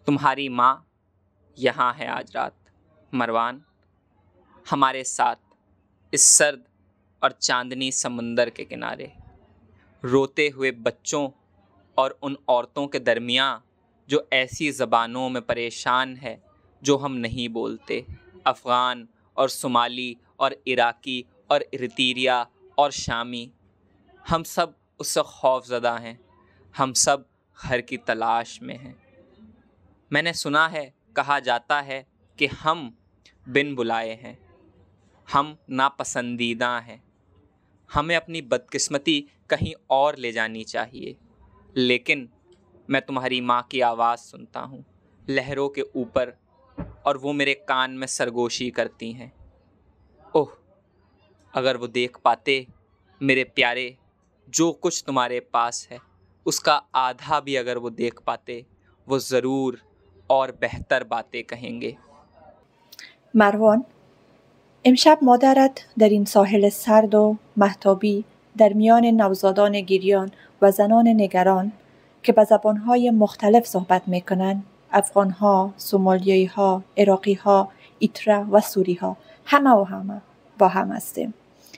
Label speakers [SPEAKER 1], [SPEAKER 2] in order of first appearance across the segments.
[SPEAKER 1] तुम्हारी माँ यहाँ है आज रात मरवान, हमारे साथ इस सर्द और चांदनी समंदर के किनारे, रोते हुए बच्चों और उन औरतों के दरमियाँ जो ऐसी ज़बानों में परेशान है जो हम नहीं बोलते। अफ़गान और सोमाली और इराकी और इरित्रिया और शामी, हम सब उससे खौफज़दा हैं, हम सब घर की तलाश में हैं। मैंने सुना है, कहा जाता है कि हम बिन बुलाए हैं, हम नापसंदीदा हैं, हमें अपनी बदकिस्मती कहीं और ले जानी चाहिए। लेकिन मैं तुम्हारी माँ की आवाज़ सुनता हूँ लहरों के ऊपर, और वो मेरे कान में सरगोशी करती हैं। ओह, अगर वो देख पाते मेरे प्यारे, जो कुछ तुम्हारे पास है उसका आधा भी अगर वो देख पाते, वो ज़रूर और बेहतर बातें कहेंगे.
[SPEAKER 2] مروان، امشب مادرت در این ساحل سرد و مهتابی در میان نوزادان گریان و زنان نگران که به زبانهای مختلف صحبت میکنند، افغانها، سومالیایی‌ها، عراقی‌ها، ایتره و سوری‌ها، همه با هم هستیم.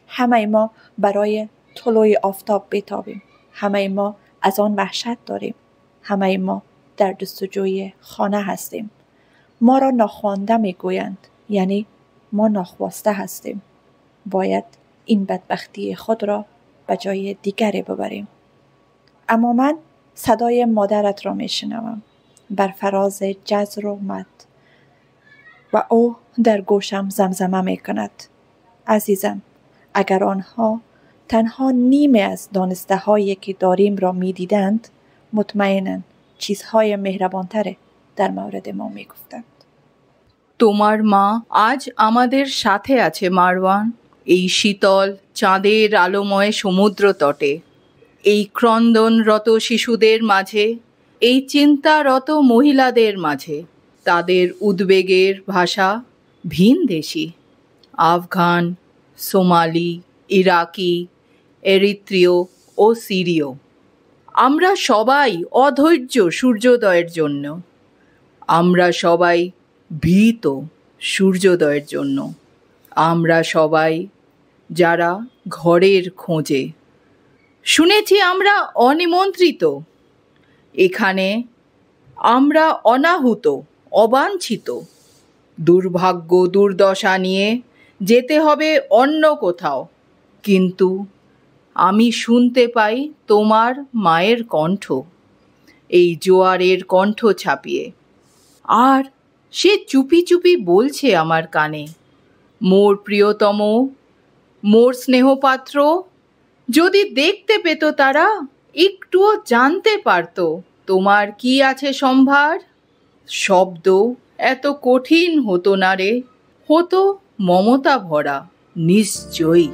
[SPEAKER 2] همه ما برای طلوع آفتاب بیتابیم. همه ما از آن وحشت داریم. همه ما در جستجوی خانه هستیم. ما را ناخوانده میگویند، یعنی ما ناخواسته هستیم. باید این بدبختی خود را به جای دیگری ببریم. اما من صدای مادرت را میشنوم بر فراز جزر و مد و او در گوشم زمزمه میکند. عزیزم، اگر آنها تنها نیمی از دانسته هایی که داریم را میدیدند، مطمئناً چیزهای مهربانتر در مورد ما میگفتند.
[SPEAKER 3] তোমার মা আজ আমাদের সাথে আছে মারওয়ান, এই শীতল চাঁদের আলোময় সমুদ্র তটে, এই ক্রন্দনরত শিশুদের মাঝে, এই চিন্তারত মহিলাদের মাঝে। তাদের উদ্বেগের ভাষা ভিনদেশী, আফগান, সোমালি, ইরাকি, এরিত্রীয় ও সিরীয়। আমরা সবাই অধৈর্য সূর্যোদয়ের জন্য, আমরা সবাই ভীত সূর্যোদয়ের জন্য, আমরা সবাই যারা ঘরের খোঁজে। শুনেছি আমরা অনিমন্ত্রিত, এখানে আমরা অনাহুত, অবাঞ্ছিত। দুর্ভাগ্য দুর্দশা নিয়ে যেতে হবে অন্য কোথাও, কিন্তু আমি শুনতে পাই তোমার মায়ের কণ্ঠ, এই জোয়ারের কণ্ঠ ছাপিয়ে। আর সে চুপি চুপি বলছে আমার কানে, মোর প্রিয়তম, মোর স্নেহপাত্র, যদি দেখতে পেত তারা, একটুও জানতে পারত তোমার কি আছে সম্ভার। শব্দ এত কঠিন হতো না রে, হতো মমতা ভরা, নিশ্চয়ই।